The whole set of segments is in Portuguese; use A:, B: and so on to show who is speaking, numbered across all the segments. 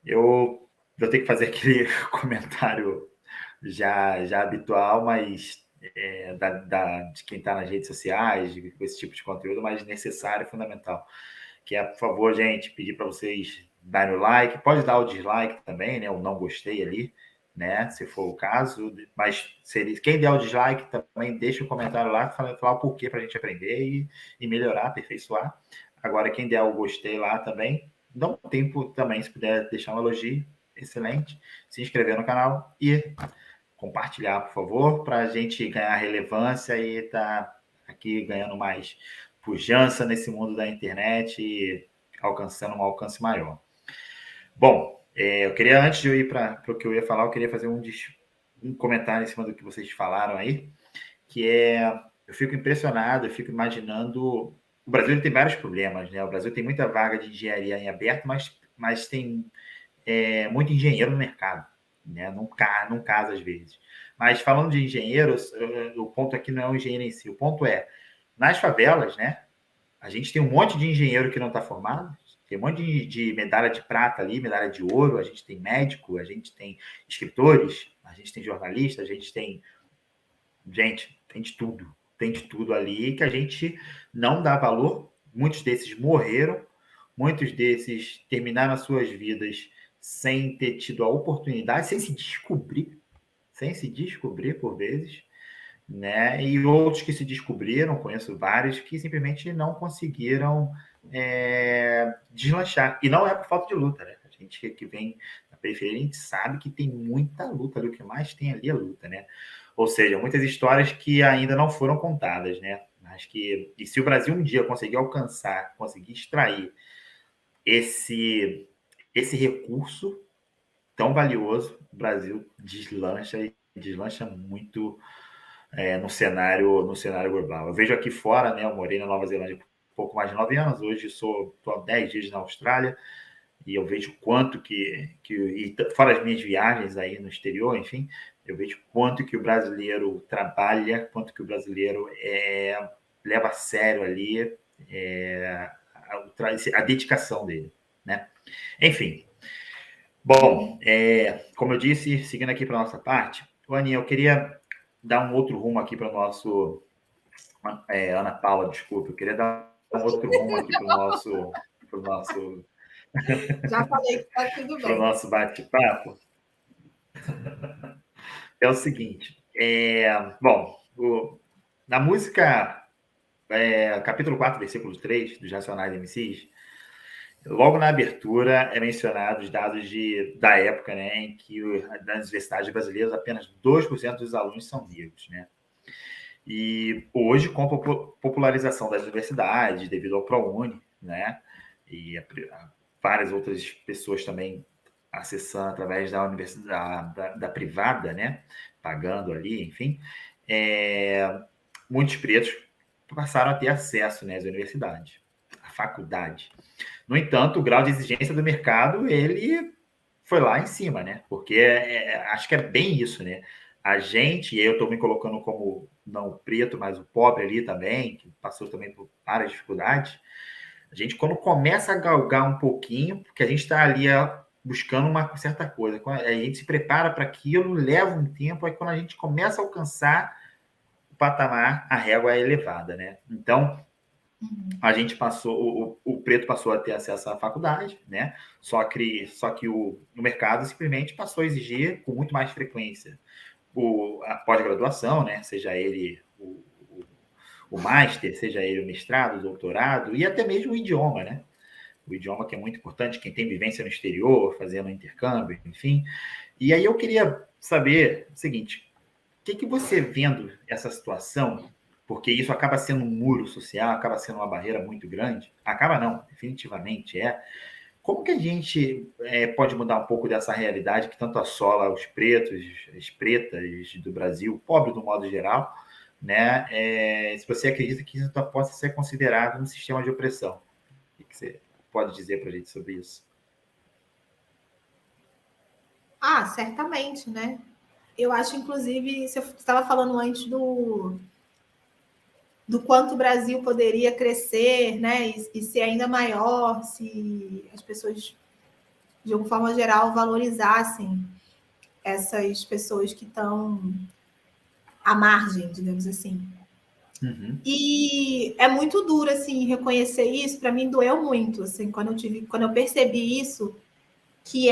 A: Eu vou ter que fazer aquele comentário já habitual, mas de quem está nas redes sociais, com esse tipo de conteúdo, mas necessário e fundamental. Que é, por favor, gente, pedir para vocês darem o like, pode dar o dislike também, né? O não gostei ali, né? Se for o caso, mas quem der o dislike também deixa o comentário lá, falar o porquê para a gente aprender e melhorar, aperfeiçoar. Agora, quem der o gostei lá também, dá um tempo também, se puder deixar um elogio, excelente. Se inscrever no canal e compartilhar, por favor, para a gente ganhar relevância e estar aqui ganhando mais pujança nesse mundo da internet e alcançando um alcance maior. Bom, eu queria, antes de eu ir para o que eu ia falar, eu queria fazer um comentário em cima do que vocês falaram aí, que eu fico impressionado, eu fico imaginando. O Brasil tem vários problemas, né? O Brasil tem muita vaga de engenharia em aberto, mas tem muito engenheiro no mercado, né? Não casa às vezes. Mas falando de engenheiros, o ponto aqui não é o engenheiro em si, o ponto é, nas favelas, né? A gente tem um monte de engenheiro que não está formado, tem um monte de medalha de prata ali, medalha de ouro, a gente tem médico, a gente tem escritores, a gente tem jornalista, a gente tem. Gente, tem de tudo ali que a gente não dá valor. Muitos desses morreram, muitos desses terminaram as suas vidas sem ter tido a oportunidade, sem se descobrir por vezes, né? E outros que se descobriram, conheço vários, que simplesmente não conseguiram deslanchar. E não é por falta de luta, né? A gente que vem da periferia, a gente sabe que tem muita luta ali, o que mais tem ali é luta, né? Ou seja, muitas histórias que ainda não foram contadas, né? Mas e se o Brasil um dia conseguir alcançar, conseguir extrair esse recurso tão valioso, o Brasil deslancha e deslancha muito no cenário global. Eu vejo aqui fora, né? Eu morei na Nova Zelândia por pouco mais de 9 anos, hoje estou há 10 dias na Austrália, e eu vejo quanto e fora as minhas viagens aí no exterior, enfim, eu vejo quanto que o brasileiro trabalha, quanto que o brasileiro leva a sério ali a dedicação dele, né? Enfim, bom, como eu disse, seguindo aqui para a nossa parte, Aninha, eu queria dar um outro rumo aqui para o nosso... Ana Paula, desculpa, eu queria dar um outro rumo aqui para o nosso...
B: Já falei que está tudo
A: para o
B: bem.
A: nosso bate-papo. É o seguinte, bom, na música, capítulo 4, versículo 3, dos Racionais MCs, logo na abertura é mencionado os dados da época, né, em que nas universidades brasileiras apenas 2% dos alunos são negros, né? E hoje, com a popularização das universidades, devido ao ProUni, né, e várias outras pessoas também acessando através da universidade, da privada, né, pagando ali, enfim, muitos pretos passaram a ter acesso, né, às universidades, à faculdade. No entanto, o grau de exigência do mercado, ele foi lá em cima, né? Porque acho que é bem isso, né? A gente, e eu estou me colocando como não o preto, mas o pobre ali também, que passou também por várias dificuldades, a gente, quando começa a galgar um pouquinho, porque a gente está ali buscando uma certa coisa, a gente se prepara para aquilo, leva um tempo, aí quando a gente começa a alcançar o patamar, a régua é elevada, né? Então, a gente passou, o preto passou a ter acesso à faculdade, né? Só que o mercado simplesmente passou a exigir com muito mais frequência a pós-graduação, né? Seja ele o master, seja ele o mestrado, o doutorado, e até mesmo o idioma, né? O idioma que é muito importante, quem tem vivência no exterior, fazendo intercâmbio, enfim. E aí eu queria saber o seguinte, que você, vendo essa situação, porque isso acaba sendo um muro social, acaba sendo uma barreira muito grande, acaba não, definitivamente como que a gente pode mudar um pouco dessa realidade que tanto assola os pretos, as pretas do Brasil, pobre do modo geral, né? Se você acredita que isso possa ser considerado um sistema de opressão, o que você pode dizer para a gente sobre isso?
B: Ah, certamente, né? Eu acho, inclusive, você estava falando antes do quanto o Brasil poderia crescer, né? E ser ainda maior se as pessoas de alguma forma geral, valorizassem essas pessoas que estão à margem, digamos assim.
A: Uhum.
B: E é muito duro, assim, reconhecer isso. Para mim, doeu muito, assim, quando eu percebi isso, que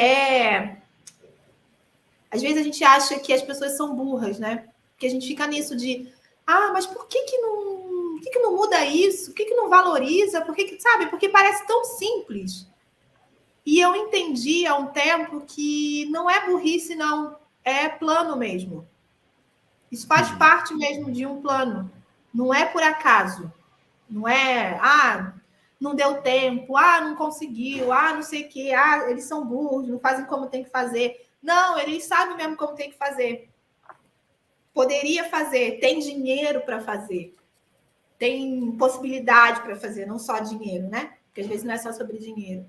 B: às vezes a gente acha que as pessoas são burras, né? Porque a gente fica nisso de, mas por que não muda isso? Por que não valoriza? Por que, sabe? Porque parece tão simples. E eu entendi há um tempo que não é burrice, não. É plano mesmo. Isso faz parte mesmo de um plano. Não é por acaso. Não é, não deu tempo, não conseguiu, não sei o quê, eles são burros, não fazem como tem que fazer. Não, eles sabem mesmo como tem que fazer. Poderia fazer, tem dinheiro para fazer, tem possibilidade para fazer, não só dinheiro, né? Porque às vezes não é só sobre dinheiro.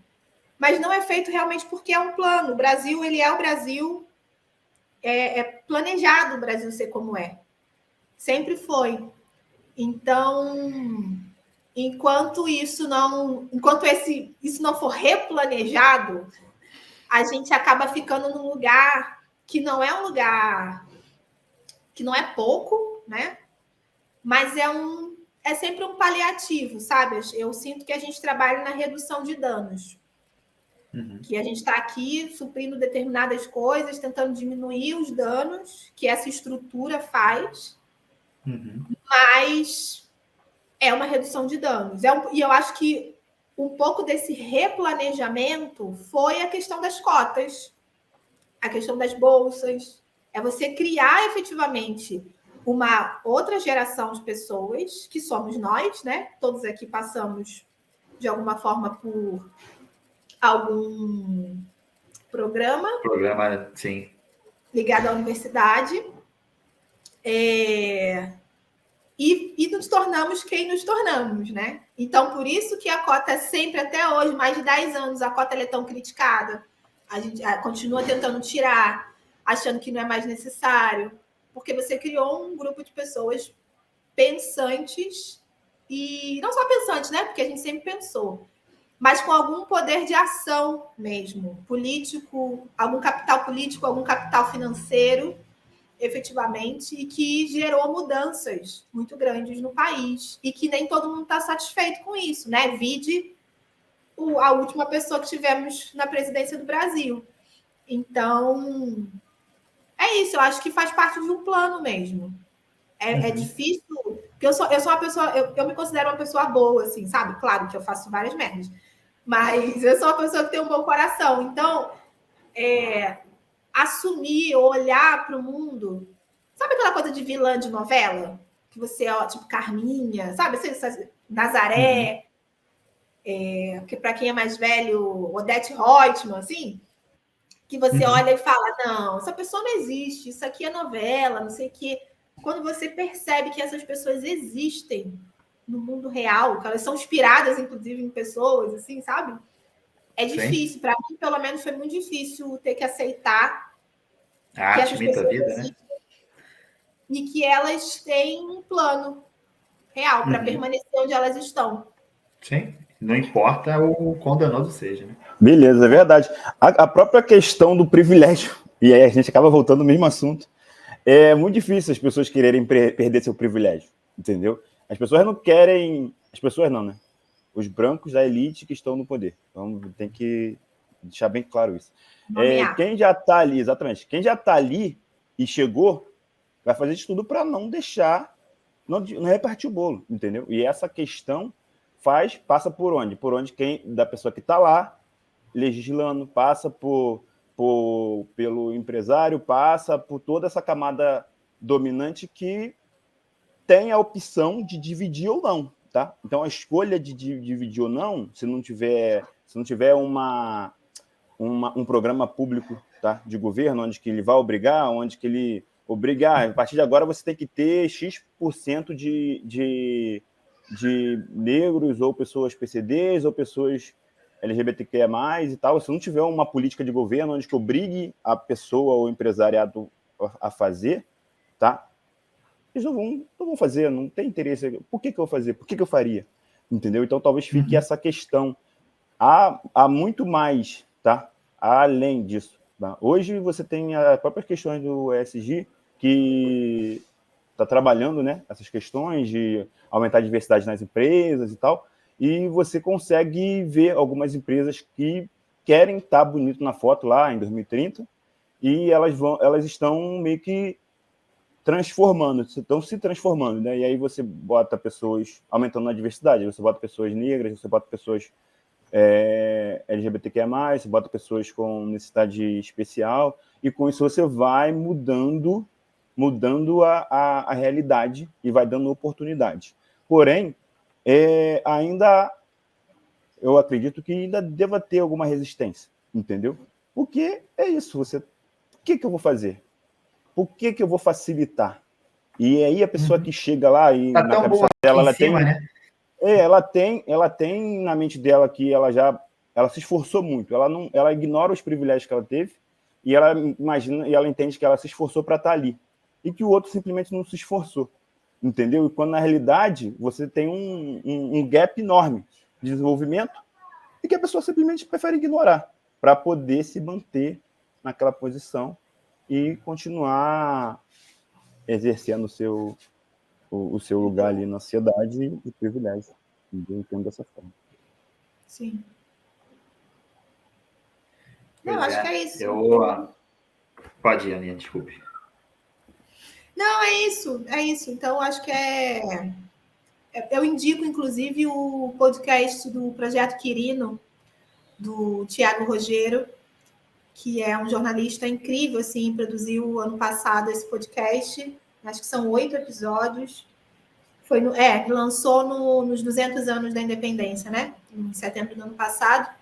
B: Mas não é feito realmente porque é um plano. O Brasil, ele é o Brasil, é planejado o Brasil ser como é. Sempre foi. Então, enquanto isso não for replanejado, a gente acaba ficando num lugar que não é um lugar que não é pouco, né? Mas é sempre um paliativo, sabe? Eu sinto que a gente trabalha na redução de danos. Que a gente está aqui suprindo determinadas coisas, tentando diminuir os danos que essa estrutura faz, mas é uma redução de danos. E eu acho que um pouco desse replanejamento foi a questão das cotas, a questão das bolsas. É você criar efetivamente uma outra geração de pessoas, que somos nós, né? Todos aqui passamos, de alguma forma, por algum programa,
A: sim,
B: ligado à universidade. E nos tornamos quem nos tornamos, né? Então, por isso que a cota é sempre, até hoje, mais de 10 anos, a cota é tão criticada. A gente continua tentando tirar, achando que não é mais necessário, porque você criou um grupo de pessoas pensantes, e não só pensantes, né? Porque a gente sempre pensou, mas com algum poder de ação mesmo, político, algum capital político, algum capital financeiro, efetivamente, e que gerou mudanças muito grandes no país, e que nem todo mundo está satisfeito com isso, né? Vide a última pessoa que tivemos na presidência do Brasil. Então, é isso, eu acho que faz parte de um plano mesmo. É difícil, porque eu sou uma pessoa, eu me considero uma pessoa boa, assim, sabe? Claro que eu faço várias merdas, mas eu sou uma pessoa que tem um bom coração. Então, assumir, olhar para o mundo. Sabe aquela coisa de vilã de novela? Que você, tipo, Carminha, sabe? Nazaré, que para quem é mais velho, Odete Roitman, assim, que você olha e fala, não, essa pessoa não existe, isso aqui é novela, não sei o quê. Quando você percebe que essas pessoas existem no mundo real, que elas são inspiradas, inclusive, em pessoas, assim, sabe? É difícil. Para mim, pelo menos, foi muito difícil ter que aceitar
A: a arte imita a vida, né?
B: E que elas têm um plano real para permanecer onde elas estão.
A: Sim, não importa o quão danoso seja, né?
C: Beleza, é verdade. A própria questão do privilégio, e aí a gente acaba voltando no mesmo assunto, é muito difícil as pessoas quererem perder seu privilégio, entendeu? As pessoas não querem... As pessoas não, né? Os brancos da elite que estão no poder. Então, tem que deixar bem claro isso. Quem já está ali, exatamente, quem já está ali e chegou, vai fazer de tudo para não deixar, não repartir o bolo, entendeu? E essa questão passa por onde? Por onde da pessoa que está lá legislando, passa pelo empresário, passa por toda essa camada dominante que tem a opção de dividir ou não, tá? Então, a escolha de dividir ou não, se não tiver um programa público, tá, de governo, onde que ele vai obrigar, onde que ele obrigar, a partir de agora você tem que ter X% de negros ou pessoas PCDs ou pessoas LGBTQIA+, e tal. Se não tiver uma política de governo onde que obrigue a pessoa ou o empresariado a fazer, tá? Eles não vão fazer, não tem interesse. Por que eu vou fazer? Por que eu faria? Entendeu? Então, talvez fique essa questão. Há muito mais, tá? além disso. Tá? Hoje você tem as próprias questões do ESG que está trabalhando, né, essas questões de aumentar a diversidade nas empresas e tal, e você consegue ver algumas empresas que querem estar bonito na foto lá em 2030 e elas estão meio que estão se transformando, né? E aí você bota pessoas aumentando a diversidade, você bota pessoas negras, você bota pessoas LGBTQIA+, você bota pessoas com necessidade especial, e com isso você vai mudando a realidade e vai dando oportunidade. Porém, ainda eu acredito que ainda deva ter alguma resistência, entendeu? Porque é isso, o que eu vou fazer? Por que eu vou facilitar? E aí a pessoa que chega lá e
A: Tá
C: na
A: tão
C: cabeça
A: boa
C: dela,
A: aqui em cima, né?
C: ela tem na mente dela que ela se esforçou muito, ela ignora os privilégios que ela teve e ela imagina e ela entende que ela se esforçou para estar ali e que o outro simplesmente não se esforçou, entendeu? E quando na realidade você tem um gap enorme de desenvolvimento e que a pessoa simplesmente prefere ignorar para poder se manter naquela posição e continuar exercendo o seu lugar ali na sociedade e privilégio. Eu entendo dessa forma.
B: Sim. Não, acho que é isso.
A: Pode ir, Aninha, desculpe.
B: Não, é isso. Então, acho que eu indico, inclusive, o podcast do Projeto Quirino, do Tiago Rogero, que é um jornalista incrível, assim, produziu ano passado esse podcast. Acho que são 8 episódios. Lançou nos 200 anos da independência, né? Em setembro do ano passado.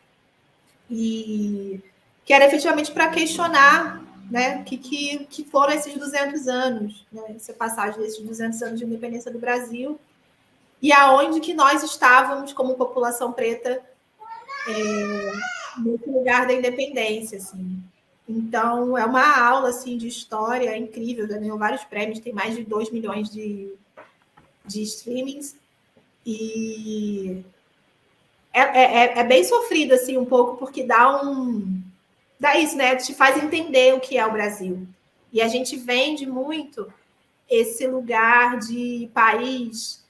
B: E que era efetivamente para questionar, né, que foram esses 200 anos, né, essa passagem desses 200 anos de independência do Brasil e aonde que nós estávamos como população preta nesse lugar da independência, assim. Então, é uma aula assim, de história incrível, ganhou vários prêmios, tem mais de 2 milhões de streamings, e é bem sofrido, assim, um pouco, porque dá isso, né? Te faz entender o que é o Brasil. E a gente vende muito esse lugar de país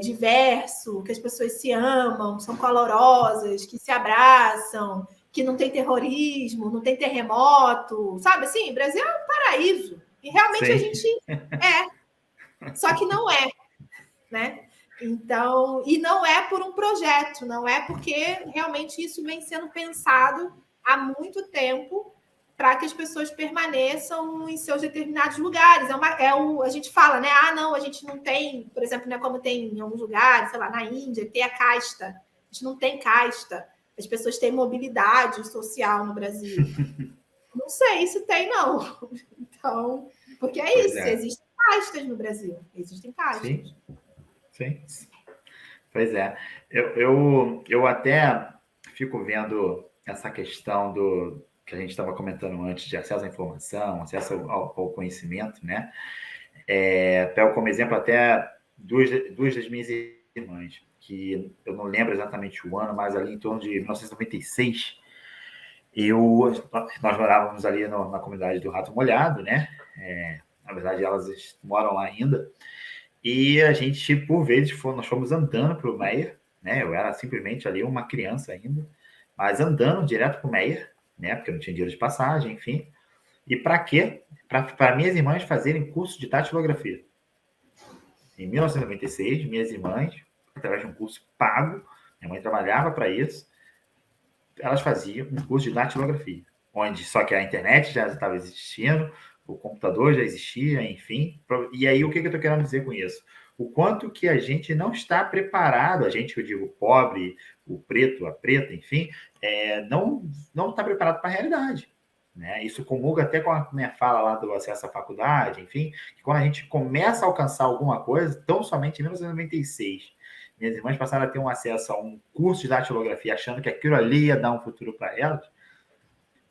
B: diverso, que as pessoas se amam, são calorosas, que se abraçam, que não tem terrorismo, não tem terremoto, sabe assim? O Brasil é um paraíso. E realmente
A: Sim.
B: a gente só que não é, né? Então, e não é por um projeto, não é porque realmente isso vem sendo pensado há muito tempo para que as pessoas permaneçam em seus determinados lugares. A gente fala, né? Ah, não, a gente não tem, por exemplo, né, como tem em alguns lugares, sei lá, na Índia, tem a casta. A gente não tem casta. As pessoas têm mobilidade social no Brasil. Não sei se tem, não. Então, porque existem castas no Brasil. Existem castas.
A: Sim. Pois é. Eu até fico vendo essa questão do que a gente estava comentando antes, de acesso à informação, acesso ao conhecimento, né? Pego como exemplo até duas das minhas irmãs, que eu não lembro exatamente o ano, mas ali em torno de 1996, nós morávamos ali na comunidade do Rato Molhado, né? Na verdade, elas moram lá ainda. E a gente, por vezes, nós fomos andando para o Meier, né? Eu era simplesmente ali uma criança ainda, mas andando direto para o Meier, né? Porque eu não tinha dinheiro de passagem, enfim. E para quê? Para minhas irmãs fazerem curso de datilografia. Em 1996, minhas irmãs, através de um curso pago, minha mãe trabalhava para isso, elas faziam um curso de datilografia, onde só que a internet já estava existindo, o computador já existia, enfim. E aí, o que eu estou querendo dizer com isso? O quanto que a gente não está preparado, a gente, eu digo, o pobre, o preto, a preta, enfim, não está preparado para a realidade. Né? Isso comunga até com a minha fala lá do acesso à faculdade, enfim, que quando a gente começa a alcançar alguma coisa, tão somente em 1996, minhas irmãs passaram a ter um acesso a um curso de datilografia, achando que aquilo ali ia dar um futuro para elas,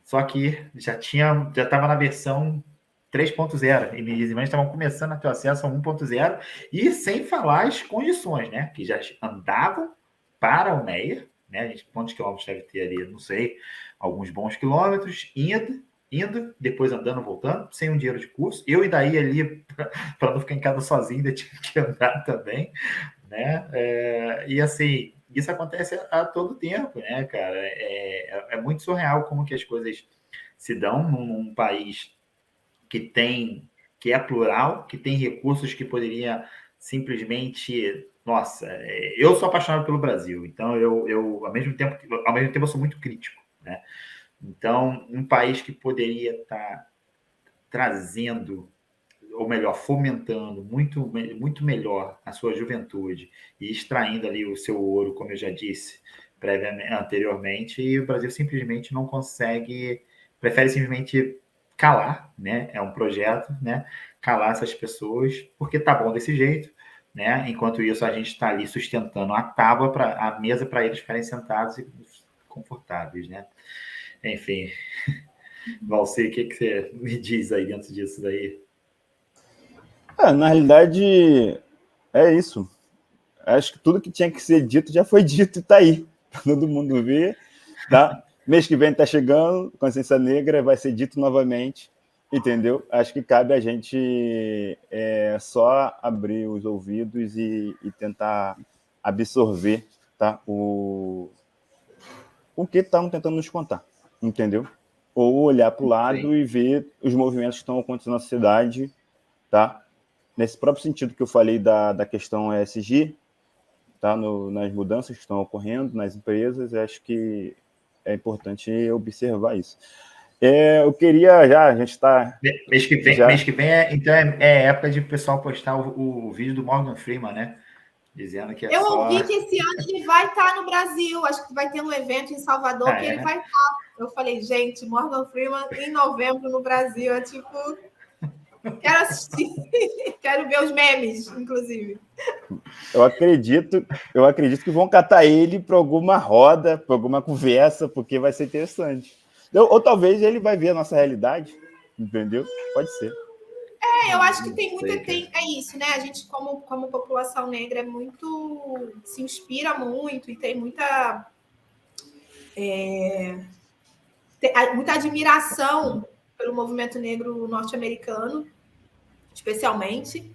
A: só que já estava na versão 3.0, e minhas irmãs estavam começando a ter acesso a 1.0, e sem falar as condições, né? Que já andavam para o Meier, né? Quantos quilômetros deve ter ali? Não sei. Alguns bons quilômetros, indo, depois andando, voltando, sem um dinheiro de curso. Eu e daí ali, para não ficar em casa sozinho, ainda tive que andar também, né? E assim, isso acontece a todo tempo, né, cara? É muito surreal como que as coisas se dão num país que é plural, que tem recursos que poderia simplesmente... Nossa, eu sou apaixonado pelo Brasil, então ao mesmo tempo eu sou muito crítico, né? Então, um país que poderia estar trazendo, ou melhor, fomentando muito melhor a sua juventude e extraindo ali o seu ouro, como eu já disse anteriormente, e o Brasil simplesmente não consegue, prefere simplesmente calar, né? É um projeto, né? Calar essas pessoas, porque tá bom desse jeito, né? Enquanto isso, a gente está ali sustentando a mesa para eles ficarem sentados e confortáveis, né? Enfim, Valci, o que você me diz aí dentro disso daí?
C: Na realidade, é isso. Acho que tudo que tinha que ser dito já foi dito e tá aí. Pra todo mundo ver, tá? Mês que vem tá chegando, Consciência Negra vai ser dito novamente, entendeu? Acho que cabe a gente só abrir os ouvidos e tentar absorver, tá? O que estão tentando nos contar, entendeu? Ou olhar para o lado e ver os movimentos que estão acontecendo na sociedade, tá? Nesse próprio sentido que eu falei da questão ESG, tá? Nas mudanças que estão ocorrendo nas empresas, acho que é importante observar isso. Eu queria a gente está...
A: Mês que vem então época de o pessoal postar o vídeo do Morgan Freeman, né? Dizendo que
B: Eu ouvi que esse ano ele vai estar no Brasil, acho que vai ter um evento em Salvador que ele vai estar. Eu falei, gente, Morgan Freeman em novembro no Brasil, é tipo... Quero assistir, quero ver os memes, inclusive.
C: Eu acredito que vão catar ele para alguma roda, para alguma conversa, porque vai ser interessante. Ou talvez ele vai ver a nossa realidade, entendeu? Pode ser.
B: Eu acho que é isso, né? A gente, como população negra, se inspira muito e tem muita admiração pelo movimento negro norte-americano, especialmente.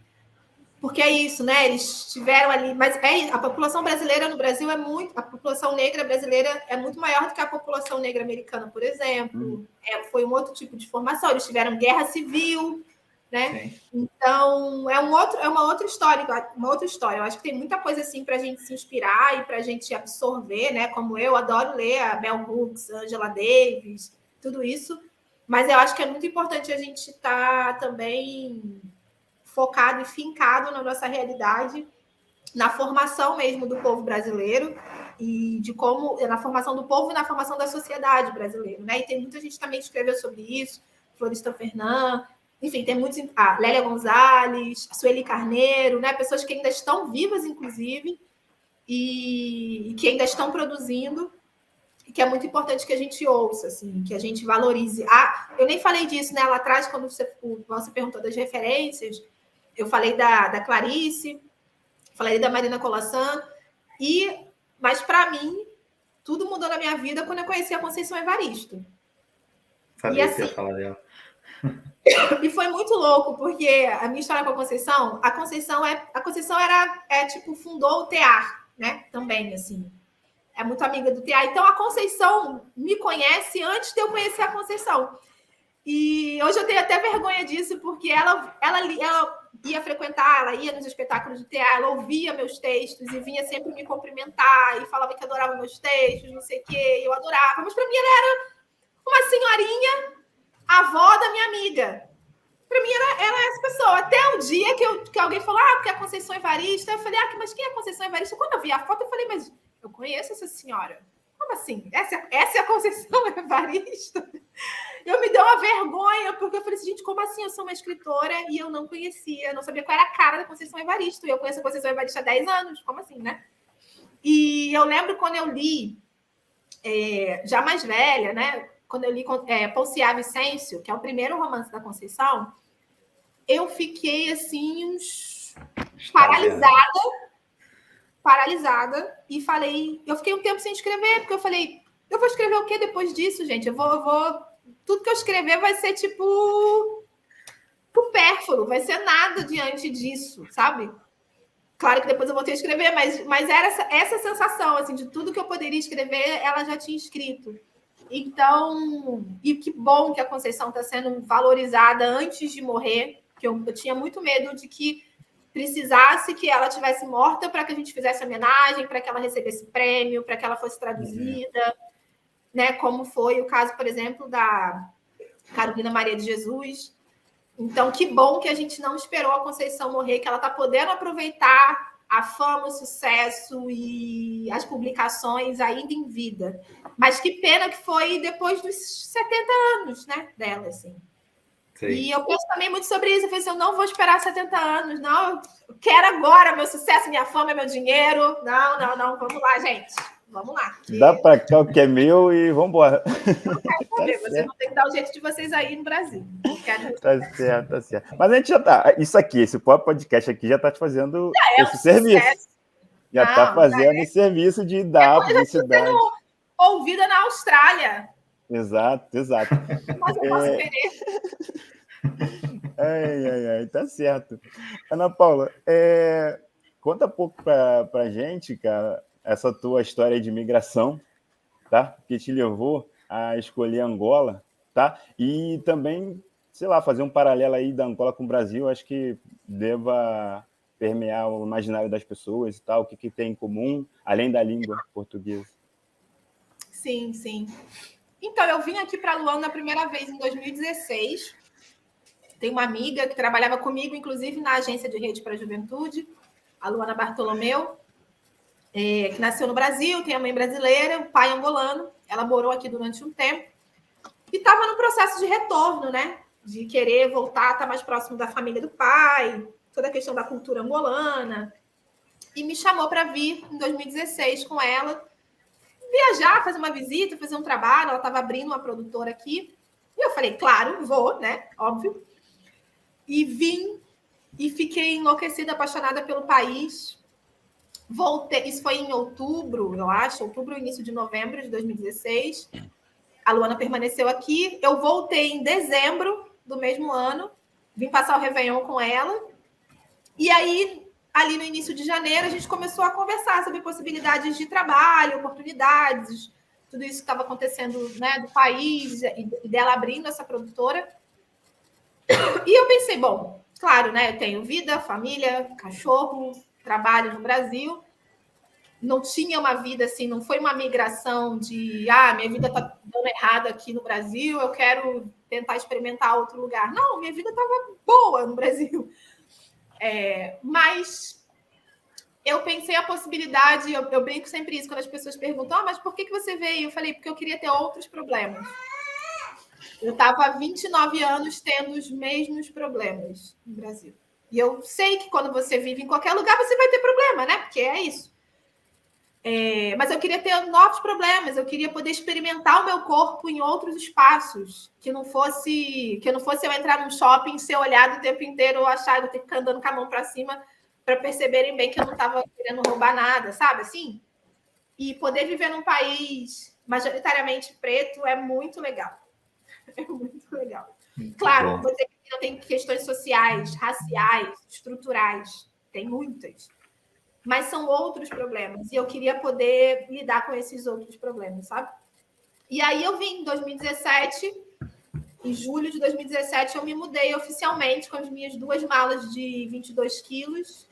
B: Porque é isso, né? Eles tiveram ali, mas a população brasileira no Brasil a população negra brasileira é muito maior do que a população negra americana, por exemplo. Foi um outro tipo de formação. Eles tiveram guerra civil, né? Sim. Então é uma outra história, Eu acho que tem muita coisa assim para a gente se inspirar e para a gente absorver, né? Como eu adoro ler a Bell Hooks, Angela Davis, tudo isso. Mas eu acho que é muito importante a gente estar também focado e fincado na nossa realidade, na formação mesmo do povo brasileiro e de como na formação do povo e na formação da sociedade brasileira, né? E tem muita gente também que escreveu sobre isso, Florista Fernand, enfim, tem muitos, a Lélia Gonzalez, a Sueli Carneiro, né? Pessoas que ainda estão vivas, inclusive, e que ainda estão produzindo, e que é muito importante que a gente ouça, assim, que a gente valorize. Eu nem falei disso, né? Lá atrás, quando você perguntou das referências, eu falei da Clarice, falei da Marina Colaçan, mas para mim, tudo mudou na minha vida quando eu conheci a Conceição Evaristo.
A: Sabia que você ia falar dela.
B: E foi muito louco, porque a minha história com a Conceição tipo, fundou o TEAR, né? Também, assim. É muito amiga do TEAR. Então, a Conceição me conhece antes de eu conhecer a Conceição. E hoje eu tenho até vergonha disso, porque ela ia frequentar, ela ia nos espetáculos de teatro, ela ouvia meus textos e vinha sempre me cumprimentar e falava que adorava meus textos, não sei o quê, eu adorava. Mas para mim ela era uma senhorinha, avó da minha amiga. Para mim era essa pessoa. Até o dia que alguém falou, porque a Conceição Evaristo, eu falei, mas quem é a Conceição Evaristo? Quando eu vi a foto, eu falei, mas eu conheço essa senhora. Como assim? Essa é a Conceição Evaristo? Eu me dei uma vergonha, porque eu falei assim, gente, como assim? Eu sou uma escritora e eu não conhecia, não sabia qual era a cara da Conceição Evaristo. E eu conheço a Conceição Evaristo há 10 anos, como assim, né? E eu lembro quando eu li, já mais velha, né? Quando eu li Ponciá Vicêncio, que é o primeiro romance da Conceição, eu fiquei, assim, paralisada, paralisada e falei... Eu fiquei um tempo sem escrever, porque eu falei, eu vou escrever o quê depois disso, gente? Eu vou... Tudo que eu escrever vai ser, tipo, supérfluo, vai ser nada diante disso, sabe? Claro que depois eu voltei a escrever, mas era essa sensação, assim, de tudo que eu poderia escrever, ela já tinha escrito. Então, e que bom que a Conceição está sendo valorizada antes de morrer, que eu tinha muito medo de que precisasse que ela tivesse morta para que a gente fizesse homenagem, para que ela recebesse prêmio, para que ela fosse traduzida, né? Como foi o caso, por exemplo, da Carolina Maria de Jesus. Então, que bom que a gente não esperou a Conceição morrer, que ela está podendo aproveitar a fama, o sucesso e as publicações ainda em vida. Mas que pena que foi depois dos 70 anos, né, dela, assim. Sim. E eu penso também muito sobre isso. Eu falei assim, eu não vou esperar 70 anos, não. Eu quero agora meu sucesso, minha fama, meu dinheiro. Não. Vamos lá, gente. Vamos lá.
C: Dá para cá o que é meu e vamos embora.
B: Vocês vão ter que dar o jeito de vocês aí no Brasil.
C: Tá certo. Mas a gente já tá... Isso aqui, esse podcast aqui já está te fazendo esse serviço. Já está fazendo esse serviço de dar publicidade.
B: Eu estou sendo ouvida na Austrália.
C: Exato.
B: Mas eu posso querer.
C: Ai, tá certo. Ana Paula, conta um pouco para a gente, cara, essa tua história de migração, tá? Que te levou a escolher Angola, tá? E também, sei lá, fazer um paralelo aí da Angola com o Brasil, acho que deva permear o imaginário das pessoas e tal, o que tem em comum, além da língua portuguesa.
B: Sim. Então, eu vim aqui para Luanda a primeira vez em 2016. Tem uma amiga que trabalhava comigo, inclusive, na agência de rede para a juventude, a Luana Bartolomeu, que nasceu no Brasil, tem a mãe brasileira, o pai angolano. Ela morou aqui durante um tempo e estava no processo de retorno, né? De querer voltar, estar mais próximo da família do pai, toda a questão da cultura angolana. E me chamou para vir em 2016 com ela, viajar, fazer uma visita, fazer um trabalho. Ela estava abrindo uma produtora aqui. E eu falei, claro, vou, né? Óbvio. E vim e fiquei enlouquecida, apaixonada pelo país. Voltei, isso foi em outubro, eu acho, outubro, início de novembro de 2016. A Luana permaneceu aqui. Eu voltei em dezembro do mesmo ano. Vim passar o Réveillon com ela. E aí, ali no início de janeiro, a gente começou a conversar sobre possibilidades de trabalho, oportunidades, tudo isso que estava acontecendo, né, do país e dela abrindo essa produtora. E eu pensei, bom, claro, né, eu tenho vida, família, cachorro, trabalho no Brasil. Não tinha uma vida assim, não foi uma migração de minha vida está dando errado aqui no Brasil, eu quero tentar experimentar outro lugar. Não, minha vida estava boa no Brasil. Mas eu pensei a possibilidade, eu brinco sempre isso, quando as pessoas perguntam, mas por que você veio? Eu falei, porque eu queria ter outros problemas. Eu estava há 29 anos tendo os mesmos problemas no Brasil. E eu sei que quando você vive em qualquer lugar, você vai ter problema, né? Porque é isso. Mas eu queria ter novos problemas, eu queria poder experimentar o meu corpo em outros espaços, que não fosse eu entrar num shopping, ser olhado o tempo inteiro, ou achar que eu ter que ficar andando com a mão para cima para perceberem bem que eu não estava querendo roubar nada, sabe assim? E poder viver num país majoritariamente preto é muito legal. É muito legal. Claro, vou dizer que não tem questões sociais, raciais, estruturais, tem muitas. Mas são outros problemas. E eu queria poder lidar com esses outros problemas, sabe? E aí eu vim em 2017, em julho de 2017, eu me mudei oficialmente com as minhas 2 malas de 22 quilos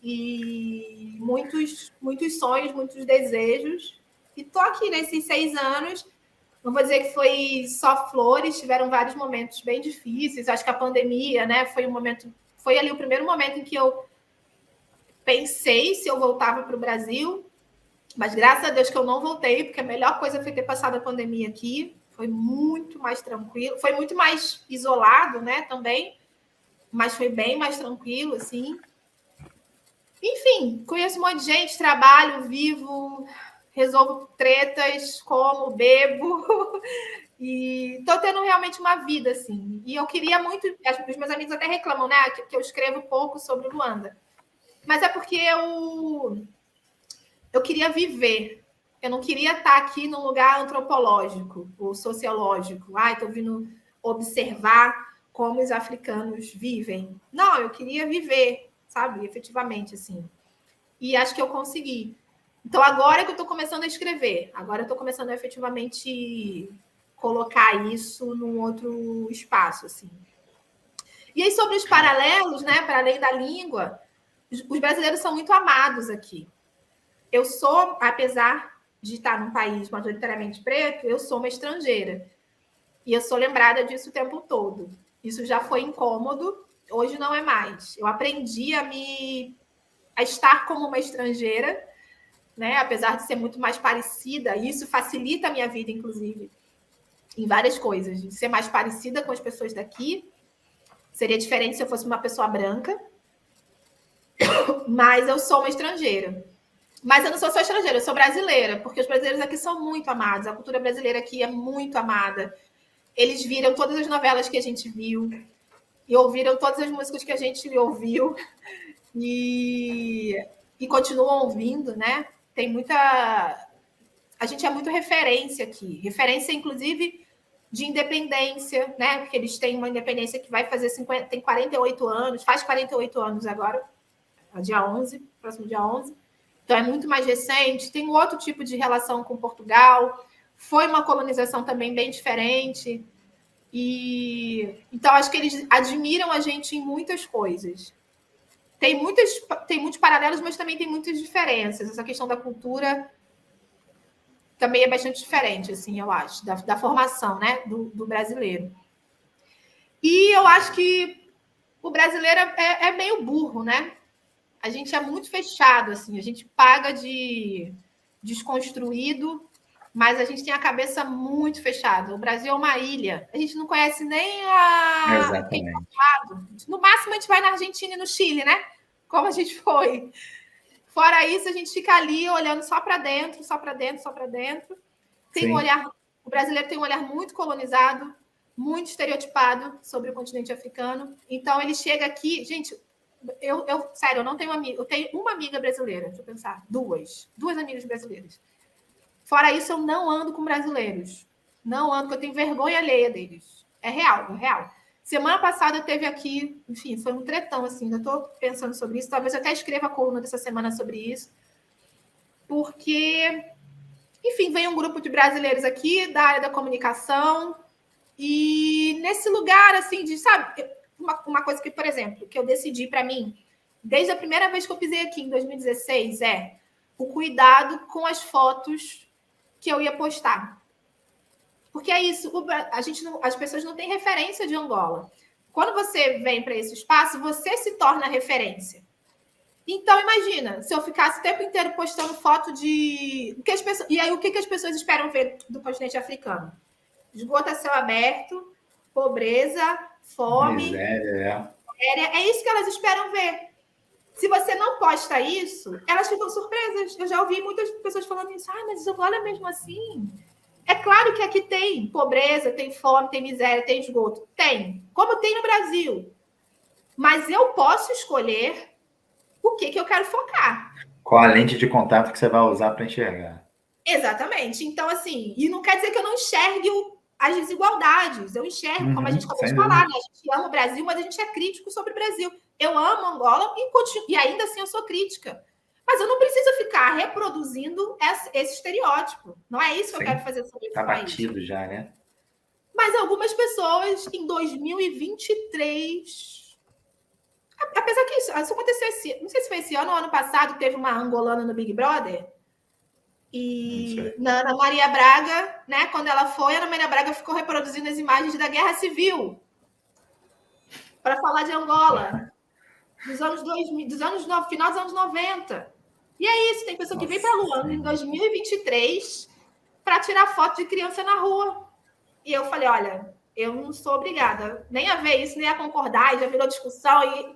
B: e muitos sonhos, muitos desejos. E tô aqui nesses 6 anos. Não vou dizer que foi só flores, tiveram vários momentos bem difíceis. Acho que a pandemia, né, foi ali o primeiro momento em que eu pensei se eu voltava para o Brasil, mas graças a Deus que eu não voltei, porque a melhor coisa foi ter passado a pandemia aqui. Foi muito mais tranquilo, foi muito mais isolado, né, também, mas foi bem mais tranquilo, assim. Enfim, conheço um monte de gente, trabalho, vivo, resolvo tretas, como, bebo, e tô tendo realmente uma vida, assim. E eu queria muito, os meus amigos até reclamam, né, que eu escrevo pouco sobre Luanda. Mas é porque eu queria viver. Eu não queria estar aqui num lugar antropológico ou sociológico. Estou vindo observar como os africanos vivem. Não, eu queria viver, sabe? Efetivamente, assim. E acho que eu consegui. Então, agora que eu estou começando a escrever, agora eu estou começando a efetivamente colocar isso num outro espaço, assim. E aí, sobre os paralelos, né, para além da língua, os brasileiros são muito amados aqui. Eu sou, apesar de estar num país majoritariamente preto, eu sou uma estrangeira. E eu sou lembrada disso o tempo todo. Isso já foi incômodo, hoje não é mais. Eu aprendi a estar como uma estrangeira, né? Apesar de ser muito mais parecida, e isso facilita a minha vida, inclusive, em várias coisas. De ser mais parecida com as pessoas daqui. Seria diferente se eu fosse uma pessoa branca, mas eu sou uma estrangeira. Mas eu não sou só estrangeira, eu sou brasileira, porque os brasileiros aqui são muito amados, a cultura brasileira aqui é muito amada. Eles viram todas as novelas que a gente viu, e ouviram todas as músicas que a gente ouviu, e continuam ouvindo, né? Tem muita... A gente é muito referência aqui, referência, inclusive, de independência, né? Porque eles têm uma independência que vai fazer 50, tem 48 anos, faz 48 anos agora, dia 11, próximo dia 11. Então, é muito mais recente. Tem outro tipo de relação com Portugal. Foi uma colonização também bem diferente. Então, acho que eles admiram a gente em muitas coisas. Tem muitos paralelos, mas também tem muitas diferenças. Essa questão da cultura também é bastante diferente, assim, eu acho, da formação, né, do brasileiro. E eu acho que o brasileiro é meio burro, né? A gente é muito fechado, assim, a gente paga de desconstruído, mas a gente tem a cabeça muito fechada. O Brasil é uma ilha, a gente não conhece nem
A: Exatamente.
B: No máximo, a gente vai na Argentina e no Chile, né? Como a gente foi. Fora isso, a gente fica ali olhando só para dentro, só para dentro, só para dentro. Tem um olhar, o brasileiro tem um olhar muito colonizado, muito estereotipado sobre o continente africano. Então, ele chega aqui... Gente, sério, eu não tenho amiga. Eu tenho uma amiga brasileira, deixa eu pensar. Duas amigas brasileiras. Fora isso, eu não ando com brasileiros. Não ando, porque eu tenho vergonha alheia deles. É real, é real. Semana passada teve aqui, enfim, foi um tretão, assim, ainda estou pensando sobre isso. Talvez eu até escreva a coluna dessa semana sobre isso. Porque, enfim, vem um grupo de brasileiros aqui da área da comunicação e nesse lugar, assim, de, sabe, uma coisa que, por exemplo, que eu decidi para mim, desde a primeira vez que eu pisei aqui, em 2016, é o cuidado com as fotos que eu ia postar. Porque é isso, as pessoas não têm referência de Angola. Quando você vem para esse espaço, você se torna referência. Então, imagina, se eu ficasse o tempo inteiro postando foto de... E aí, o que as pessoas esperam ver do continente africano? Esgoto a céu aberto, pobreza, fome...
A: Miséria,
B: é isso que elas esperam ver. Se você não posta isso, elas ficam surpresas. Eu já ouvi muitas pessoas falando isso. Mas Angola é mesmo assim... É claro que aqui tem pobreza, tem fome, tem miséria, tem esgoto. Tem. Como tem no Brasil. Mas eu posso escolher o que eu quero focar.
A: Qual a lente de contato que você vai usar para enxergar?
B: Exatamente. Então, assim, e não quer dizer que eu não enxergue as desigualdades. Eu enxergo, como a gente acabou de falar, né? A gente ama o Brasil, mas a gente é crítico sobre o Brasil. Eu amo Angola e ainda assim eu sou crítica. Mas eu não preciso ficar reproduzindo esse estereótipo. Não é isso que eu quero fazer sobre esse país.
A: Está batido já, né?
B: Mas algumas pessoas, em 2023... Apesar que isso aconteceu não sei se foi esse ano ou ano passado, teve uma angolana no Big Brother. E na Ana Maria Braga, né? Quando ela foi, a Ana Maria Braga ficou reproduzindo as imagens da Guerra Civil para falar de Angola. Dos anos 2000, final dos anos 90. E é isso, tem pessoa que vem para Luanda em 2023 para tirar foto de criança na rua. E eu falei, olha, eu não sou obrigada nem a ver isso, nem a concordar, e já virou discussão, e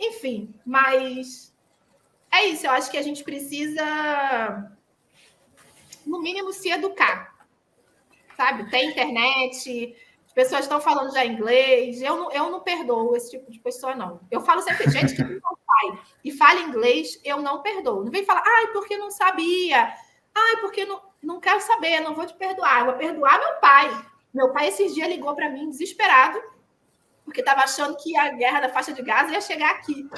B: enfim, mas é isso, eu acho que a gente precisa, no mínimo, se educar, sabe? Tem internet, as pessoas estão falando já inglês, eu não perdoo esse tipo de pessoa, não. Eu falo sempre, gente que tem pai, e fala inglês, eu não perdoo. Não vem falar, porque não sabia, porque não quero saber, não vou te perdoar. Eu vou perdoar meu pai. Meu pai esses dias ligou para mim desesperado, porque estava achando que a guerra da faixa de Gaza ia chegar aqui.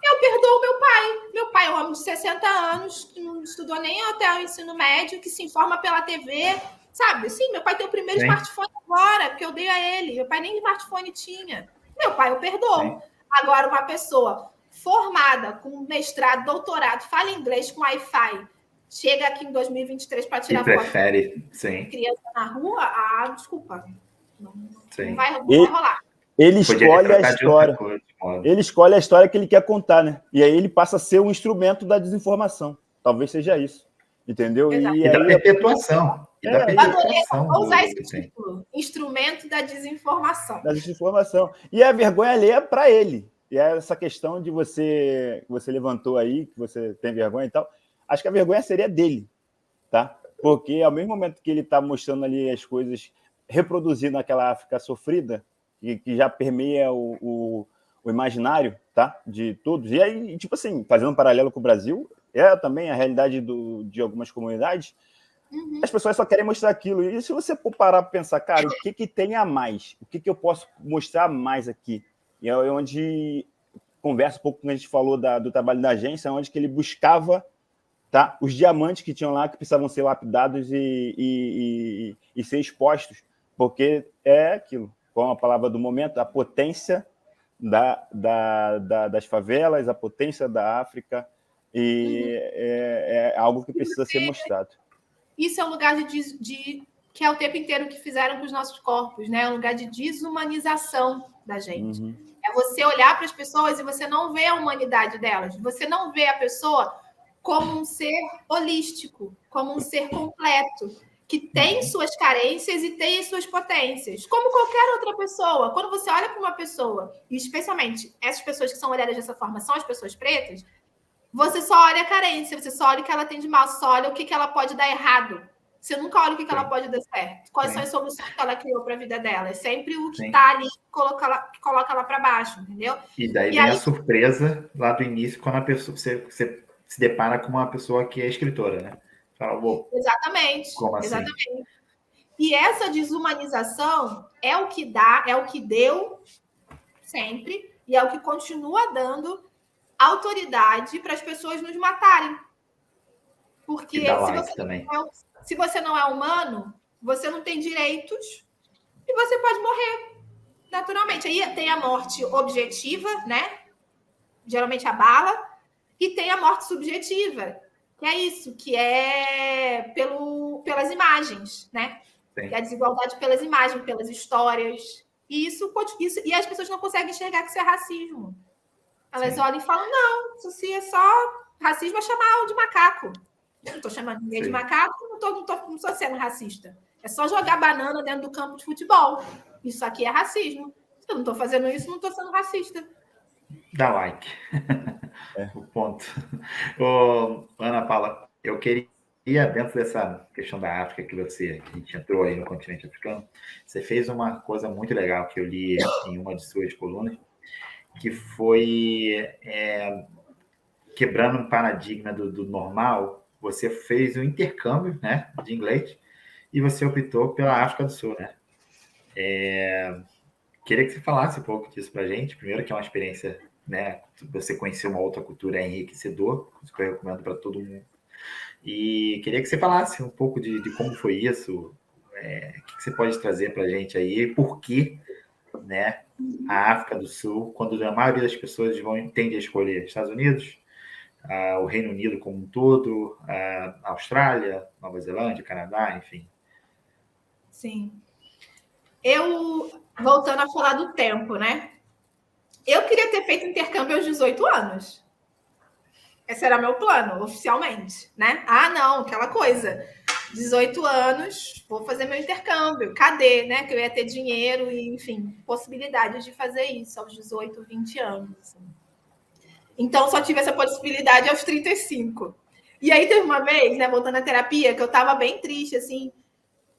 B: Eu perdoo meu pai. Meu pai é um homem de 60 anos, que não estudou nem até o ensino médio, que se informa pela TV, sabe? Sim, meu pai tem o primeiro smartphone agora, porque eu dei a ele. Meu pai nem smartphone tinha. Meu pai eu perdoo. Agora, uma pessoa formada, com mestrado, doutorado, fala inglês com Wi-Fi, chega aqui em 2023 para tirar foto
A: de
B: criança na rua, desculpa. Não vai rolar.
C: Ele escolhe a história. Ele escolhe a história que ele quer contar, né? E aí ele passa a ser um instrumento da desinformação. Talvez seja isso. Entendeu?
A: E da perpetuação.
B: Eu adorei usar esse título. Instrumento da desinformação.
C: Da desinformação. E a vergonha alheia para ele. E essa questão de você levantou aí, que você tem vergonha e tal, acho que a vergonha seria dele, tá? Porque ao mesmo momento que ele está mostrando ali as coisas, reproduzindo aquela África sofrida, que já permeia o imaginário, tá? De todos. E aí, tipo assim, fazendo um paralelo com o Brasil, também a realidade de algumas comunidades, as pessoas só querem mostrar aquilo. E se você for parar para pensar, cara, o que tem a mais? O que eu posso mostrar mais aqui? E é onde conversa um pouco com a gente falou do trabalho da agência, onde que ele buscava, tá, os diamantes que tinham lá, que precisavam ser lapidados e ser expostos, porque é aquilo, com a palavra do momento, a potência das favelas, a potência da África, e é algo que precisa ser mostrado.
B: Isso é um lugar que é o tempo inteiro que fizeram com os nossos corpos, né? É um lugar de desumanização da gente. É você olhar para as pessoas e você não vê a humanidade delas. Você não vê a pessoa como um ser holístico, como um ser completo, que tem suas carências e tem suas potências, como qualquer outra pessoa. Quando você olha para uma pessoa, e especialmente essas pessoas que são olhadas dessa forma são as pessoas pretas, você só olha a carência, você só olha o que ela tem de mal, só olha o que ela pode dar errado. Você nunca olha o que ela pode dar certo. Quais são as soluções que ela criou para a vida dela. É sempre o que está ali que coloca ela para baixo, entendeu?
A: E daí vem a surpresa lá do início, quando a pessoa você se depara com uma pessoa que é escritora, né? Fala,
B: exatamente.
A: Como assim?
B: Exatamente. E essa desumanização é o que dá, é o que deu sempre, e é o que continua dando autoridade para as pessoas nos matarem. Porque se você não é humano, você não tem direitos e você pode morrer naturalmente. Aí tem a morte objetiva, né? Geralmente a bala, e tem a morte subjetiva, que é isso, que é pelas imagens, né? Que é a desigualdade pelas imagens, pelas histórias. E e as pessoas não conseguem enxergar que isso é racismo. Elas olham e falam, não, isso é só racismo, é chamar de macaco. Eu não estou chamando ninguém de macaco, não estou sendo racista. É só jogar banana dentro do campo de futebol. Isso aqui é racismo. Se eu não estou fazendo isso, não estou sendo racista.
A: Dá like. O ponto. Ana Paula, eu queria, dentro dessa questão da África que a gente entrou aí no continente africano, você fez uma coisa muito legal que eu li em uma de suas colunas, que foi quebrando um paradigma do normal. Você fez um intercâmbio, né, de inglês e você optou pela África do Sul, né? Queria que você falasse um pouco disso para a gente. Primeiro, que é uma experiência, né? Você conhecer uma outra cultura é enriquecedor, isso que eu recomendo para todo mundo. E queria que você falasse um pouco de como foi isso, o que você pode trazer para a gente aí, por que, né, a África do Sul, quando a maioria das pessoas tende a escolher Estados Unidos, o Reino Unido como um todo, a Austrália, Nova Zelândia, Canadá, enfim.
B: Sim. Voltando a falar do tempo, né? Eu queria ter feito intercâmbio aos 18 anos. Esse era meu plano, oficialmente, né? Não, aquela coisa. 18 anos, vou fazer meu intercâmbio. Cadê, né? Que eu ia ter dinheiro e, enfim, possibilidade de fazer isso aos 18, 20 anos. Assim. Então, só tive essa possibilidade aos 35. E aí, teve uma vez, né, voltando à terapia, que eu estava bem triste, assim.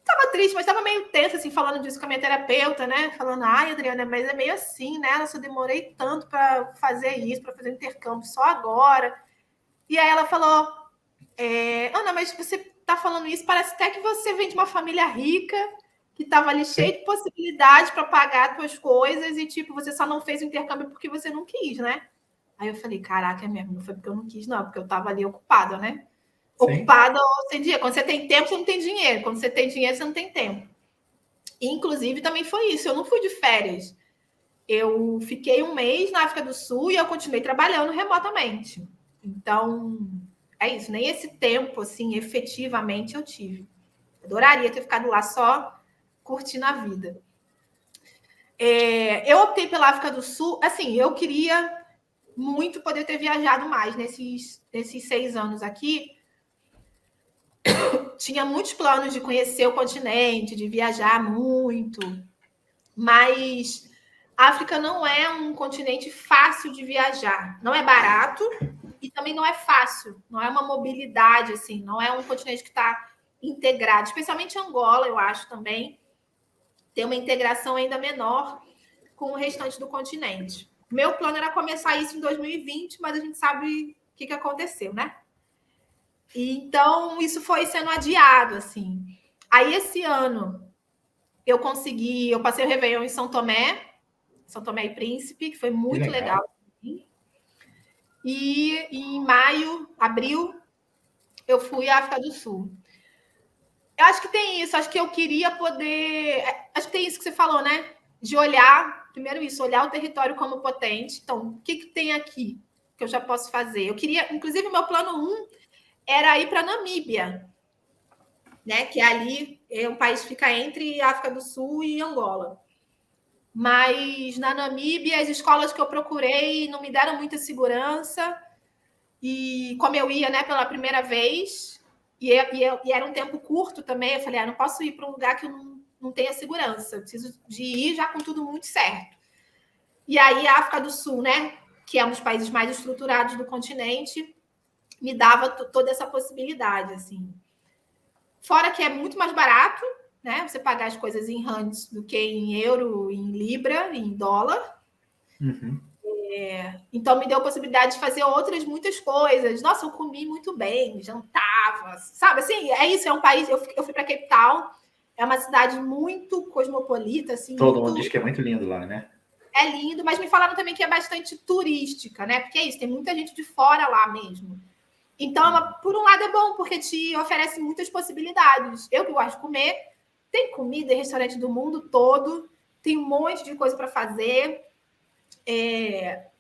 B: Tava triste, mas tava meio tensa, assim, falando disso com a minha terapeuta, né? Falando, ai, Adriana, mas é meio assim, né? Eu só demorei tanto para fazer isso, para fazer intercâmbio só agora. E aí ela falou, Ana, mas você tá falando isso, parece até que você vem de uma família rica, que tava ali cheio de possibilidades para pagar as suas coisas e, tipo, você só não fez o intercâmbio porque você não quis, né? Aí eu falei, caraca, é mesmo, não foi porque eu não quis, não, porque eu tava ali ocupada, né?
A: Sim.
B: Ocupada ou sem dinheiro. Quando você tem tempo, você não tem dinheiro. Quando você tem dinheiro, você não tem tempo. E, inclusive, também foi isso. Eu não fui de férias. Eu fiquei um mês na África do Sul e eu continuei trabalhando remotamente. Então, é isso. Nem esse tempo, assim, efetivamente eu tive. Adoraria ter ficado lá só curtindo a vida. Eu optei pela África do Sul. Assim, eu queria muito poder ter viajado mais nesses 6 anos aqui. Tinha muitos planos de conhecer o continente, de viajar muito, mas a África não é um continente fácil de viajar. Não é barato e também não é fácil. Não é uma mobilidade, assim. Não é um continente que está integrado. Especialmente Angola, eu acho também. Tem uma integração ainda menor com o restante do continente. Meu plano era começar isso em 2020, mas a gente sabe o que aconteceu, né? Então, isso foi sendo adiado, assim. Aí, esse ano, eu passei o Réveillon em São Tomé e Príncipe, que foi muito legal. E em abril, eu fui à África do Sul. Eu acho que tem isso, acho que eu queria poder... Acho que tem isso que você falou, né? De olhar, primeiro isso, olhar o território como potente. Então, o que tem aqui que eu já posso fazer? Eu queria, inclusive, o meu plano 1 era ir para a Namíbia, né? Que ali é um país que fica entre África do Sul e Angola. Mas na Namíbia, as escolas que eu procurei não me deram muita segurança. E como eu ia, né, pela primeira vez, e era um tempo curto também, eu falei, não posso ir para um lugar que eu não tenha segurança. Eu preciso de ir já com tudo muito certo. E aí a África do Sul, né, que é um dos países mais estruturados do continente, me dava toda essa possibilidade, assim. Fora que é muito mais barato, né? Você pagar as coisas em rands do que em euro, em libra, em dólar.
A: Uhum.
B: Então, me deu a possibilidade de fazer muitas coisas. Nossa, eu comi muito bem, jantava, sabe? Assim, é isso, é um país... Eu fui para Cape Town, é uma cidade muito cosmopolita, assim.
A: Todo mundo diz que é muito lindo lá, né?
B: É lindo, mas me falaram também que é bastante turística, né? Porque é isso, tem muita gente de fora lá mesmo. Então, por um lado é bom, porque te oferece muitas possibilidades. Eu que gosto de comer, tem comida em restaurante do mundo todo, tem um monte de coisa para fazer.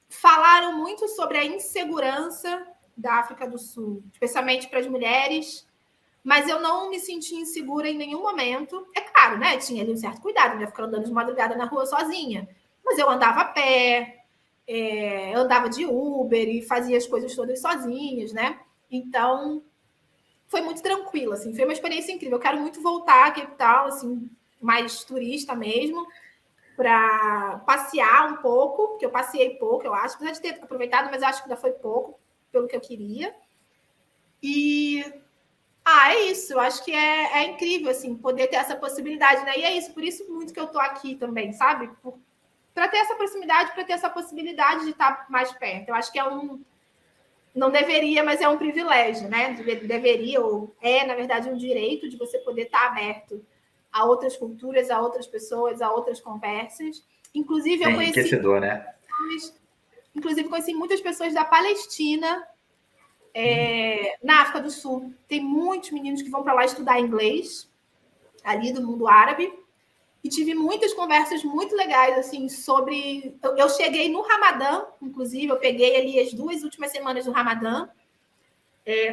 B: Falaram muito sobre a insegurança da África do Sul, especialmente para as mulheres, mas eu não me senti insegura em nenhum momento. É claro, né? Tinha ali um certo cuidado, não ia ficar andando de madrugada na rua sozinha, mas eu andava a pé, andava de Uber e fazia as coisas todas sozinhas, né? Então, foi muito tranquilo, assim, foi uma experiência incrível. Eu quero muito voltar a Cape Town, assim, mais turista mesmo, para passear um pouco, porque eu passei pouco, eu acho, apesar de ter aproveitado, mas eu acho que ainda foi pouco, pelo que eu queria. E é isso, eu acho que é incrível, assim, poder ter essa possibilidade, né? E é isso, por isso muito que eu tô aqui também, sabe? Para ter essa proximidade, para ter essa possibilidade de estar mais perto. Eu acho que não deveria, mas é um privilégio, né? Deveria, ou na verdade, um direito de você poder estar aberto a outras culturas, a outras pessoas, a outras conversas. Inclusive, eu conheci...
A: enriquecedor, né?
B: Inclusive, conheci muitas pessoas da Palestina, na África do Sul. Tem muitos meninos que vão para lá estudar inglês, ali do mundo árabe. E tive muitas conversas muito legais, assim, sobre... Eu cheguei no Ramadã, inclusive, eu peguei ali as 2 últimas semanas do Ramadã.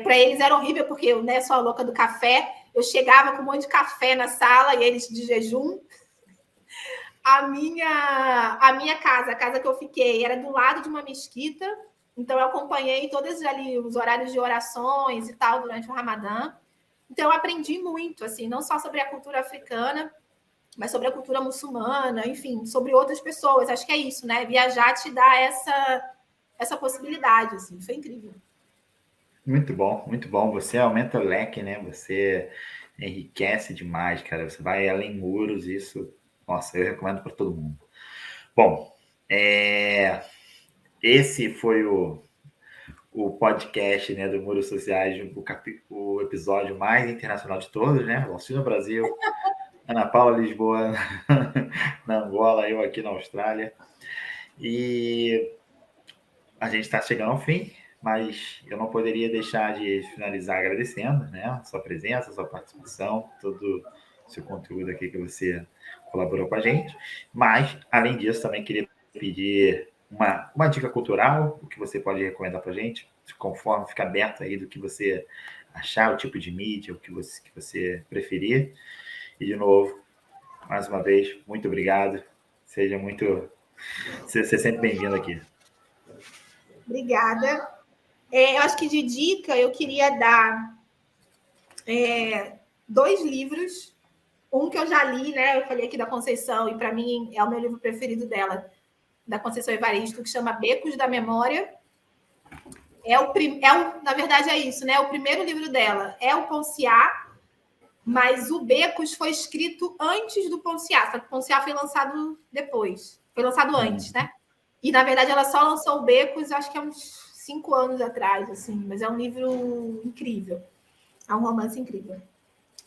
B: Para eles era horrível, porque eu, né, sou a louca do café. Eu chegava com um monte de café na sala e eles de jejum. A minha casa, a casa que eu fiquei, era do lado de uma mesquita. Então, eu acompanhei todos ali os horários de orações e tal durante o Ramadã. Então, eu aprendi muito, assim, não só sobre a cultura africana, mas sobre a cultura muçulmana, enfim, sobre outras pessoas. Acho que é isso, né? Viajar te dá essa possibilidade, assim. Foi incrível.
A: Muito bom, muito bom. Você aumenta o leque, né? Você enriquece demais, cara. Você vai além muros, isso, nossa, eu recomendo para todo mundo. Bom, esse foi o podcast, né, do Muros Sociais, o episódio mais internacional de todos, né? Valci no Brasil, Ana Paula Lisboa na Angola, eu aqui na Austrália. E a gente está chegando ao fim, mas eu não poderia deixar de finalizar agradecendo, né, a sua presença, a sua participação, todo o seu conteúdo aqui que você colaborou com a gente. Mas, além disso, também queria pedir uma dica cultural, o que você pode recomendar para a gente, conforme fica aberto aí do que você achar, o tipo de mídia, o que você preferir. E, de novo, mais uma vez, muito obrigado. Seja sempre bem-vindo aqui.
B: Obrigada. Eu acho que de dica eu queria dar 2 livros. Um que eu já li, né? Eu falei aqui da Conceição, e para mim é o meu livro preferido dela, da Conceição Evaristo, que chama Becos da Memória. Na verdade, é isso, né? O primeiro livro dela é o Ponciá, mas o Becos foi escrito antes do Ponciá, só que o Ponciá foi lançado depois. Foi lançado antes, né? E, na verdade, ela só lançou o Becos, acho que há uns 5 anos atrás, assim. Mas é um livro incrível. É um romance incrível.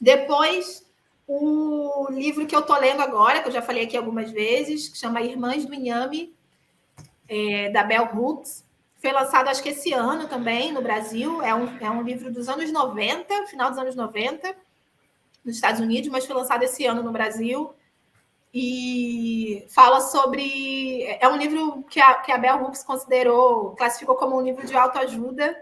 B: Depois, o livro que eu estou lendo agora, que eu já falei aqui algumas vezes, que chama Irmãs do Inhame, da Bell Hooks. Foi lançado, acho que esse ano também, no Brasil. É um livro dos anos 90, final dos anos 90, nos Estados Unidos, mas foi lançado esse ano no Brasil. E fala sobre... É um livro que a Bell Hooks classificou como um livro de autoajuda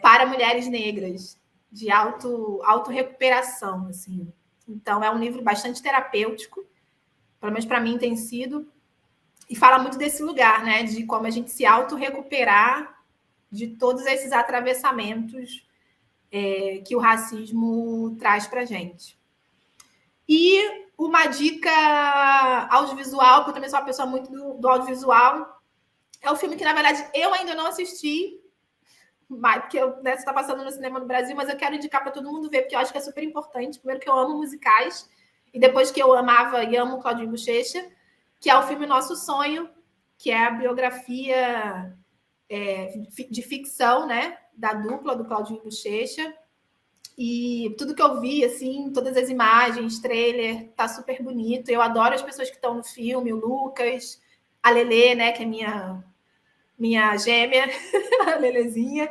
B: para mulheres negras, de autorrecuperação, assim. Então, é um livro bastante terapêutico, pelo menos para mim tem sido, e fala muito desse lugar, né, de como a gente se autorrecuperar de todos esses atravessamentos que o racismo traz para a gente. E uma dica audiovisual, porque eu também sou uma pessoa muito do audiovisual, é um filme que, na verdade, eu ainda não assisti, porque está passando no cinema no Brasil, mas eu quero indicar para todo mundo ver, porque eu acho que é super importante. Primeiro que eu amo musicais, e depois que eu amava e amo Claudinho Bochecha, que é o filme Nosso Sonho, que é a biografia de ficção, né, da dupla do Claudinho Bochecha. E tudo que eu vi, assim, todas as imagens, trailer, tá super bonito. Eu adoro as pessoas que estão no filme, o Lucas, a Lelê, né, que é minha gêmea, a Lelezinha.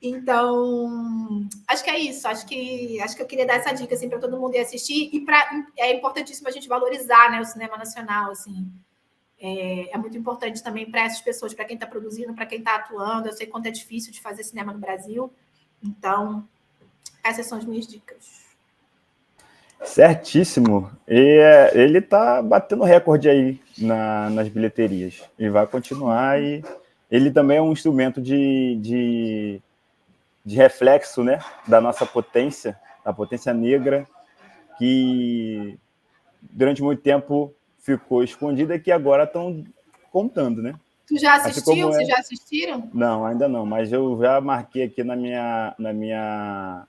B: Então, acho que é isso. Acho que eu queria dar essa dica assim, para todo mundo ir assistir. E é importantíssimo a gente valorizar, né, o cinema nacional. Assim. É muito importante também para essas pessoas, para quem está produzindo, para quem está atuando. Eu sei quanto é difícil de fazer cinema no Brasil. Então, essas são as minhas dicas.
C: Certíssimo. E ele está batendo recorde aí nas bilheterias. E vai continuar. E ele também é um instrumento de reflexo, né, da nossa potência, a potência negra, que durante muito tempo ficou escondida e que agora estão contando, né?
B: Tu já assistiu? Vocês já assistiram?
C: Não, ainda não, mas eu já marquei aqui na minha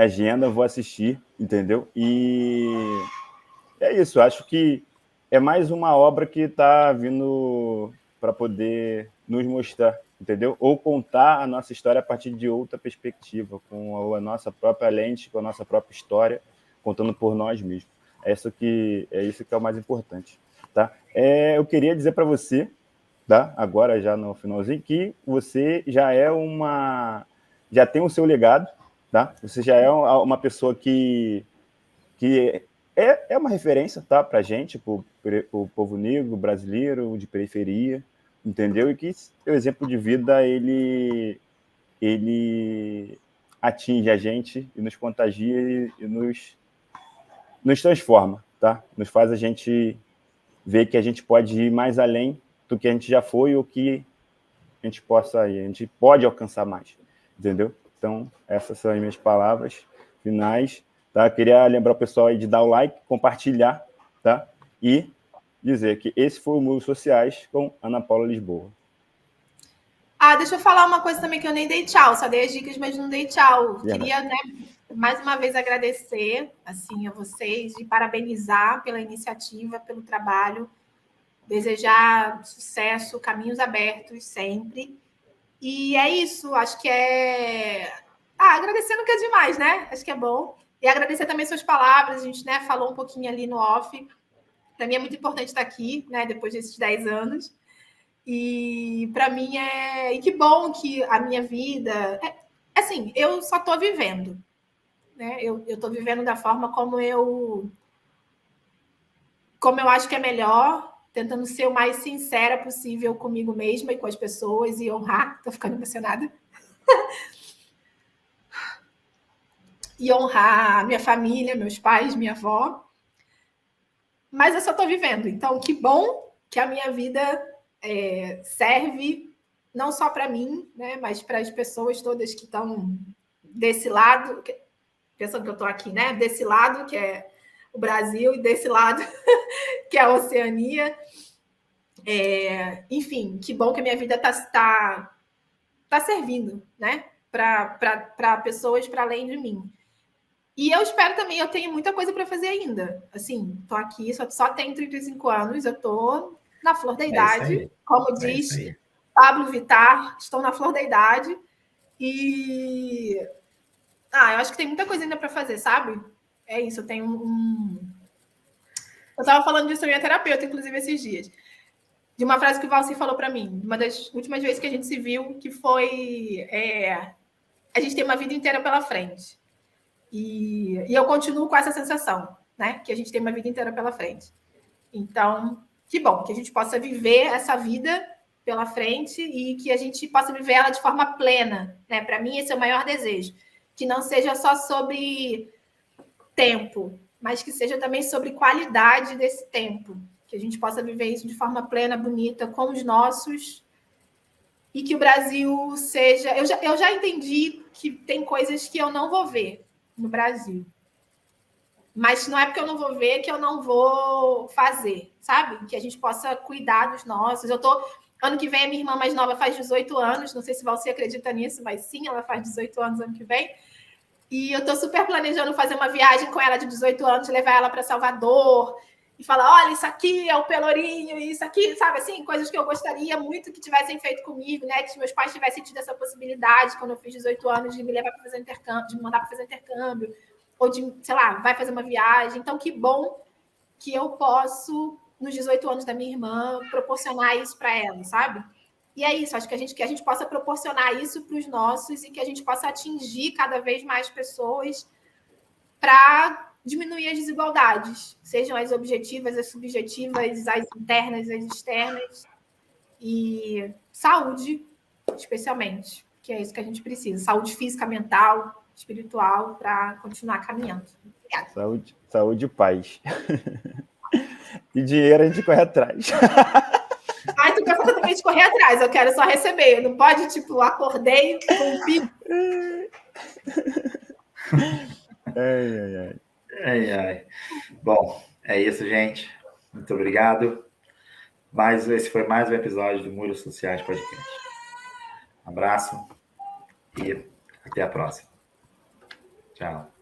C: agenda, vou assistir, entendeu? E é isso, acho que é mais uma obra que está vindo para poder nos mostrar, entendeu? Ou contar a nossa história a partir de outra perspectiva, com a nossa própria lente, com a nossa própria história, contando por nós mesmos. É isso que é o mais importante, tá? Eu queria dizer para você, tá? Agora já no finalzinho, que você já tem o seu legado, tá? Você já é uma pessoa que é uma referência, tá? Para a gente, para o povo negro, brasileiro, de periferia, entendeu? E que o exemplo de vida, ele atinge a gente e nos contagia e nos transforma, tá? Nos faz a gente ver que a gente pode ir mais além do que a gente já foi ou que a gente possa ir. A gente pode alcançar mais, entendeu? Então, essas são as minhas palavras finais, tá? Queria lembrar o pessoal aí de dar o like, compartilhar, tá? E dizer que esse foi o Muros Sociais com Ana Paula Lisboa.
B: Deixa eu falar uma coisa também que eu nem dei tchau. Só dei as dicas, mas não dei tchau. Queria, né, mais uma vez agradecer assim, a vocês e parabenizar pela iniciativa, pelo trabalho, desejar sucesso, caminhos abertos sempre. E é isso, acho que é... agradecer não quer demais, né? Acho que é bom. E agradecer também suas palavras, a gente, né, falou um pouquinho ali no off. Para mim é muito importante estar aqui, né, depois desses 10 anos. E para mim e que bom que a minha vida... assim, eu só estou vivendo. Né? Eu estou vivendo da forma como eu acho que é melhor, tentando ser o mais sincera possível comigo mesma e com as pessoas e honrar. Estou ficando emocionada. E honrar minha família, meus pais, minha avó. Mas eu só estou vivendo. Então, que bom que a minha vida serve não só para mim, né, mas para as pessoas todas que estão desse lado, pensando que eu estou aqui, né? Desse lado, que é o Brasil, e desse lado, que é a Oceania. Enfim, que bom que a minha vida está servindo, né? Para pessoas para além de mim. E eu espero também, eu tenho muita coisa para fazer ainda. Assim, estou aqui, só tenho 35 anos, eu estou na flor da idade, como diz Pablo Vittar, estou na flor da idade. E eu acho que tem muita coisa ainda para fazer, sabe? É isso, eu tenho Eu estava falando disso com a minha terapeuta, inclusive, esses dias. De uma frase que o Valci falou para mim, uma das últimas vezes que a gente se viu, que foi... a gente tem uma vida inteira pela frente. E eu continuo com essa sensação, né? Que a gente tem uma vida inteira pela frente. Então, que bom que a gente possa viver essa vida pela frente e que a gente possa viver ela de forma plena, né? Para mim, esse é o maior desejo. Que não seja só sobre tempo, mas que seja também sobre qualidade desse tempo. Que a gente possa viver isso de forma plena, bonita, com os nossos... E que o Brasil seja... Eu já entendi que tem coisas que eu não vou ver no Brasil. Mas não é porque eu não vou ver que eu não vou fazer, sabe? Que a gente possa cuidar dos nossos. Ano que vem, a minha irmã mais nova faz 18 anos. Não sei se você acredita nisso, mas sim, ela faz 18 anos ano que vem. E eu estou super planejando fazer uma viagem com ela de 18 anos, levar ela para Salvador e falar, olha, isso aqui é o Pelourinho, isso aqui, sabe assim? Coisas que eu gostaria muito que tivessem feito comigo, né? Que meus pais tivessem tido essa possibilidade, quando eu fiz 18 anos, de me levar para fazer intercâmbio, de me mandar para fazer intercâmbio, ou de, sei lá, vai fazer uma viagem. Então, que bom que eu posso, nos 18 anos da minha irmã, proporcionar isso para ela, sabe? E é isso, acho que a gente possa proporcionar isso para os nossos e que a gente possa atingir cada vez mais pessoas para diminuir as desigualdades, sejam as objetivas, as subjetivas, as internas, as externas. E saúde, especialmente, que é isso que a gente precisa. Saúde física, mental, espiritual, para continuar caminhando. Obrigada.
C: Saúde e paz. E dinheiro a gente corre atrás.
B: Tu quer totalmente correr atrás, eu quero só receber. Não pode, tipo, acordei com um pico.
A: Ai. Bom, é isso, gente. Muito obrigado. Esse foi mais um episódio do Muros Sociais Podcast. Um abraço e até a próxima. Tchau.